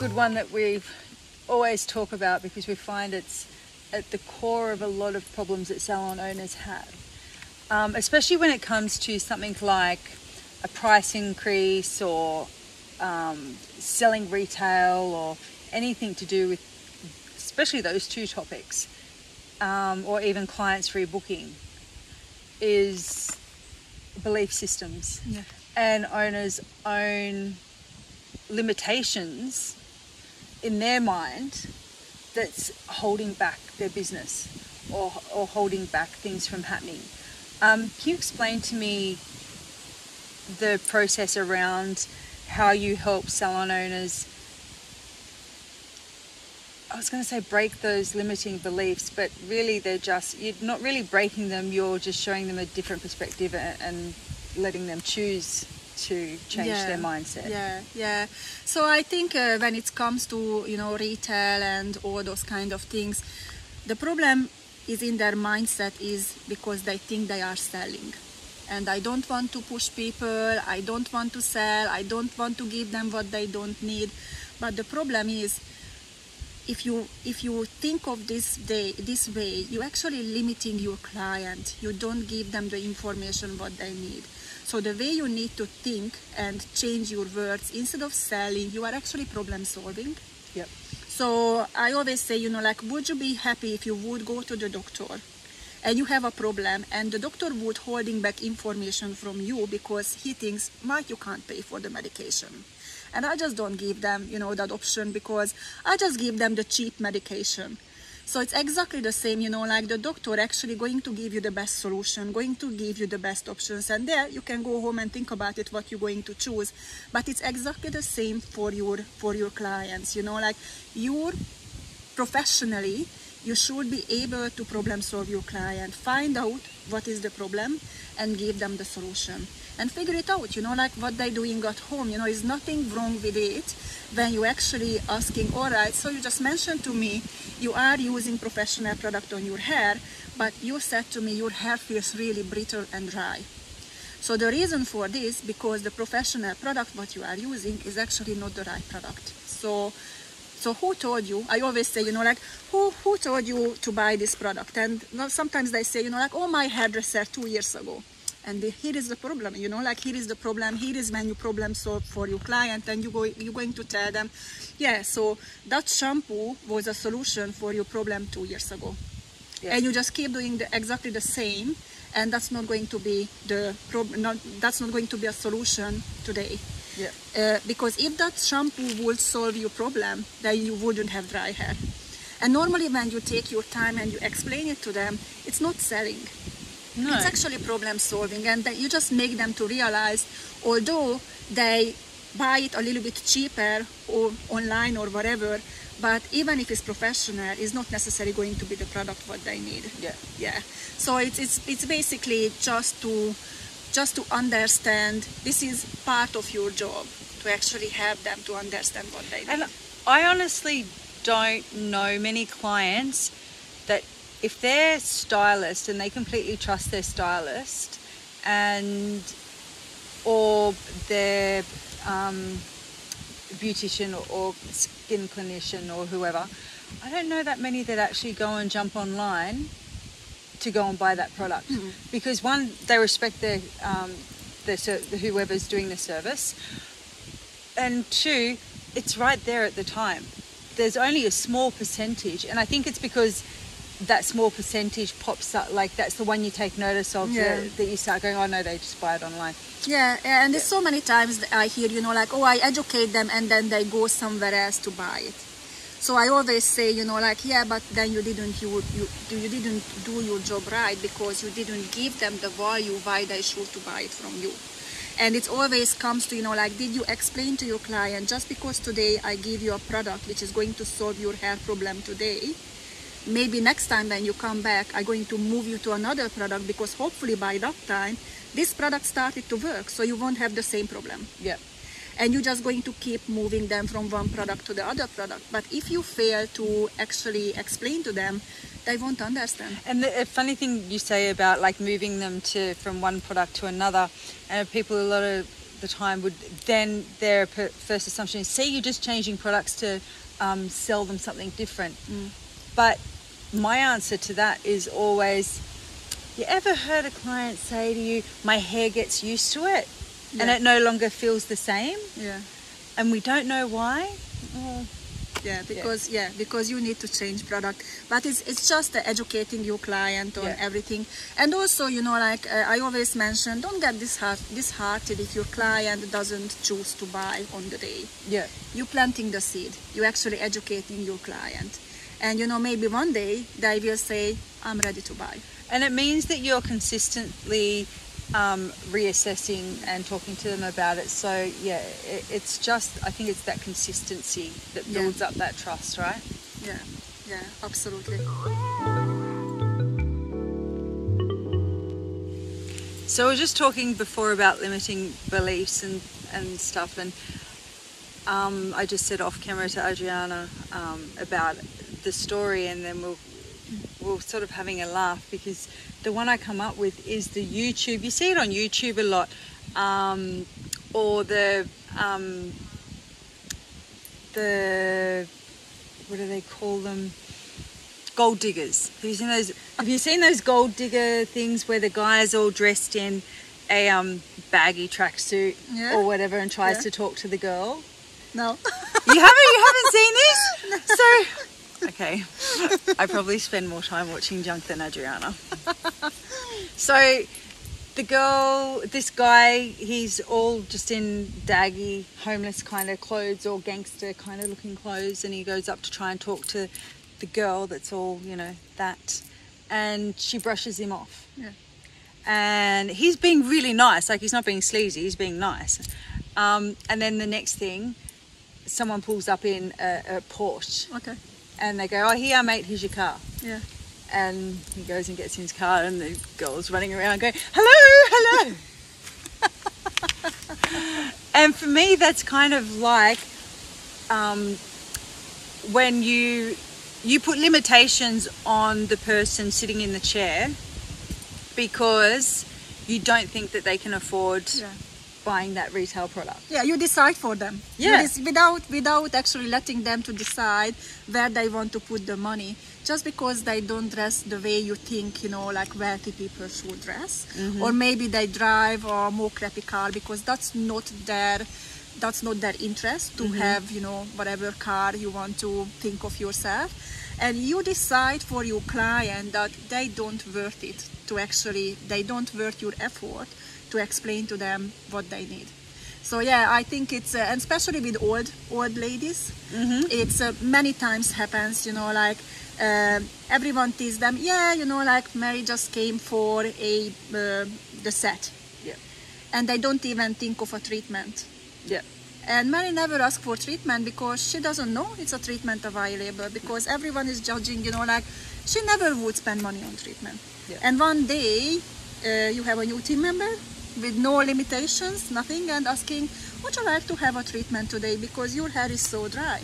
good one that we always talk about because we find it's at the core of a lot of problems that salon owners have, especially when it comes to something like a price increase or selling retail or anything to do with, especially those two topics, or even clients rebooking, is belief systems. Yeah. And owners' own limitations in their mind that's holding back their business or holding back things from happening. Can you explain to me the process around how you help salon owners, I was going to say break those limiting beliefs, but really you're not really breaking them, you're just showing them a different perspective and letting them choose to change their mindset. Yeah. So I think when it comes to, retail and all those kind of things, the problem is in their mindset is because they think they are selling. And I don't want to push people, I don't want to sell, I don't want to give them what they don't need. But the problem is, if you think of this way, you're actually limiting your client. You don't give them the information what they need. So the way you need to think and change your words, instead of selling, you are actually problem solving. Yep. So I always say, would you be happy if you would go to the doctor and you have a problem and the doctor would holding back information from you because he thinks, Mike, you can't pay for the medication. And I just don't give them, that option because I just give them the cheap medication. So it's exactly the same, like the doctor actually going to give you the best solution, going to give you the best options. And there you can go home and think about it, what you're going to choose. But it's exactly the same for your clients, like you're professionally, you should be able to problem solve your client, find out what is the problem and give them the solution. And figure it out, like what they're doing at home, is nothing wrong with it when you actually asking, all right, so you just mentioned to me, you are using professional product on your hair, but you said to me your hair feels really brittle and dry. So the reason for this, because the professional product what you are using is actually not the right product. So who told you? I always say, who told you to buy this product? And sometimes they say, oh, my hairdresser 2 years ago. And here is the problem, here is the problem, here is when you problem solve for your client and you're going to tell them, yeah, so that shampoo was a solution for your problem 2 years ago. Yeah. And you just keep doing exactly the same, and that's not going to be that's not going to be a solution today. Yeah. Because if that shampoo would solve your problem, then you wouldn't have dry hair. And normally when you take your time and you explain it to them, it's not selling. No. It's actually problem solving, and you just make them to realize, although they buy it a little bit cheaper or online or whatever, but even if it's professional, it's not necessarily going to be the product what they need. Yeah. So it's basically just to understand this is part of your job, to actually help them to understand what they need. And I honestly don't know many clients that, if they're stylist and they completely trust their stylist or their beautician or skin clinician or whoever, I don't know that many that actually go and jump online to go and buy that product. Mm-hmm. Because one, they respect whoever's doing the service, and two, it's right there at the time. There's only a small percentage, and I think it's because that small percentage pops up, like that's the one you take notice of, that you start going, oh no, they just buy it online. Yeah, and there's so many times that I hear, oh, I educate them and then they go somewhere else to buy it. So I always say, yeah, but then you didn't do your job right, because you didn't give them the value why they should to buy it from you. And it always comes to, did you explain to your client, just because today I give you a product which is going to solve your hair problem today, maybe next time when you come back, I'm going to move you to another product, because hopefully by that time, this product started to work, so you won't have the same problem. Yeah. And you're just going to keep moving them from one product to the other product. But if you fail to actually explain to them, they won't understand. And the funny thing you say about like moving them from one product to another, and people, a lot of the time would, then their first assumption is, see, you're just changing products to sell them something different. But my answer to that is always, you ever heard a client say to you, my hair gets used to it and it no longer feels the same? Yeah. And we don't know why? Because you need to change product, but it's just educating your client on everything. And also, you know, like I always mention, don't get disheartened if your client doesn't choose to buy on the day. You planting the seed, you actually educating your client, and you know, maybe one day they will say, I'm ready to buy. And it means that you're consistently reassessing and talking to them about it. So yeah, it's just, I think it's that consistency that builds up that trust, right? Yeah, absolutely. So we were just talking before about limiting beliefs and stuff, and I just said off camera to Adriana about the story, and then we're sort of having a laugh because the one I come up with is the YouTube. You see it on YouTube a lot, or the what do they call them? Gold diggers. Have you seen those gold digger things where the guy's all dressed in a baggy tracksuit or whatever and tries to talk to the girl? No. You haven't seen this? No. So, okay. I probably spend more time watching junk than Adriana. So this guy, he's all just in daggy, homeless kind of clothes, or gangster kind of looking clothes, and he goes up to try and talk to the girl that's all, you know, that, and she brushes him off. And he's being really nice, like he's not being sleazy, he's being nice. And then the next thing, someone pulls up in a Porsche. And they go, oh, here, mate, here's your car. And he goes and gets in his car, and the girl's running around going, hello, hello. And for me, that's kind of like when you put limitations on the person sitting in the chair because you don't think that they can afford buying that retail product. You decide for them. Without actually letting them to decide where they want to put the money. Just because they don't dress the way you think, you know, like wealthy people should dress, or maybe they drive a more crappy car because that's not their interest to have, you know, whatever car you want to think of yourself, and you decide for your client that they don't worth it to actually, they don't worth your effort to explain to them what they need. So yeah, I think it's and especially with old ladies, it's many times happens, you know, like everyone teases them, you know, like Mary just came for the set, and they don't even think of a treatment. And Mary never asks for treatment because she doesn't know it's a treatment available, because everyone is judging, you know, like she never would spend money on treatment. And one day you have a new team member with no limitations, nothing, and asking, would you like to have a treatment today because your hair is so dry?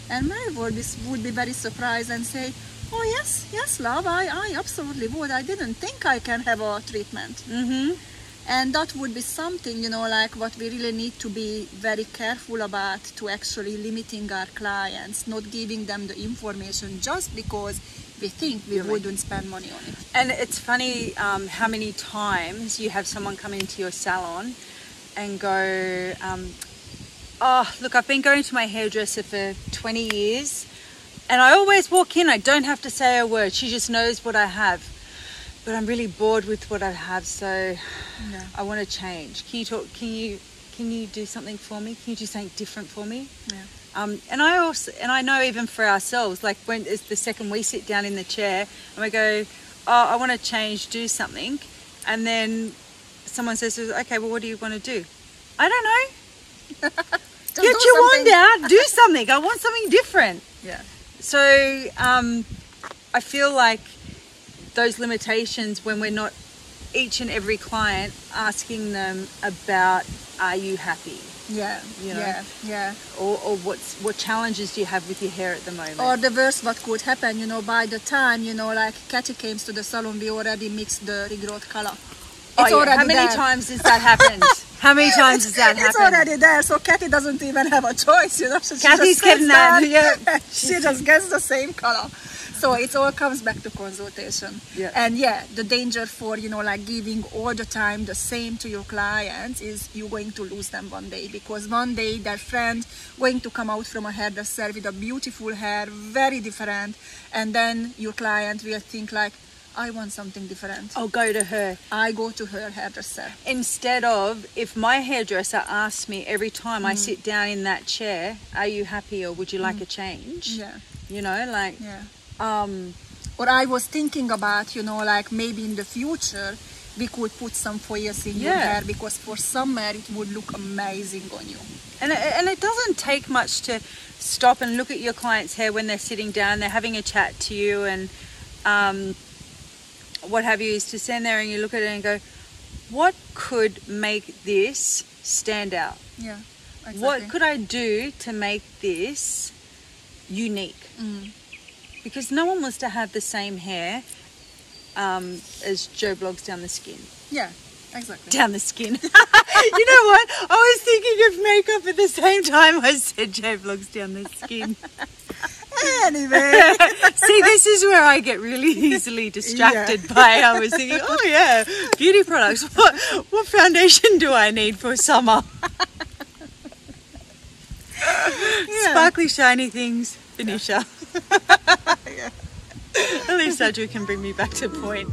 And Mary would be very surprised and say, oh yes love, I absolutely would. I didn't think I can have a treatment. And that would be something, you know, like what we really need to be very careful about, to actually limiting our clients, not giving them the information just because we think we wouldn't spend money on it. And it's funny how many times you have someone come into your salon and go, oh, look, I've been going to my hairdresser for 20 years and I always walk in, I don't have to say a word, she just knows what I have. But I'm really bored with what I have, so I want to change. Can you do something for me? Can you do something different for me? And I know even for ourselves, like when it's the second we sit down in the chair and we go, oh, I want to change, do something, and then someone says, okay, well, what do you want to do? I don't know. Get your wand out, do something. I want something different. So I feel like those limitations, when we're not each and every client asking them about, are you happy? You know? Or what challenges do you have with your hair at the moment? Or the worst, what could happen, you know, by the time, you know, like Cathy came to the salon, we already mixed the regrowth color. How many times has that happened? How many times has that It's happened? already there, so Kathy doesn't even have a choice, you know. So she Kathy's just getting sits that, there, yeah. she just gets the same color. So it all comes back to consultation. Yeah. And yeah, the danger for, you know, like giving all the time the same to your clients is you're going to lose them one day, because one day their friend going to come out from a hairdresser with a beautiful hair, very different, and then your client will think like, I want something different. I'll go to her. I go to her hairdresser. Instead of, if my hairdresser asks me every time I sit down in that chair, are you happy or would you like a change? Yeah. You know, like, Yeah. Or I was thinking about, you know, like maybe in the future we could put some foils in your hair, because for summer it would look amazing on you. and it doesn't take much to stop and look at your client's hair when they're sitting down, they're having a chat to you and what have you, is to stand there and you look at it and go, what could make this stand out? Yeah, exactly. What could I do to make this unique? Because no one wants to have the same hair as Joe Blogs down the skin. Yeah, exactly. Down the skin. You know what? I was thinking of makeup at the same time I said Joe Blogs down the skin. Anyway. See, this is where I get really easily distracted by. I was thinking, oh yeah, beauty products. What foundation do I need for summer? Sparkly, shiny things. Finisher. At least Andrew can bring me back to point.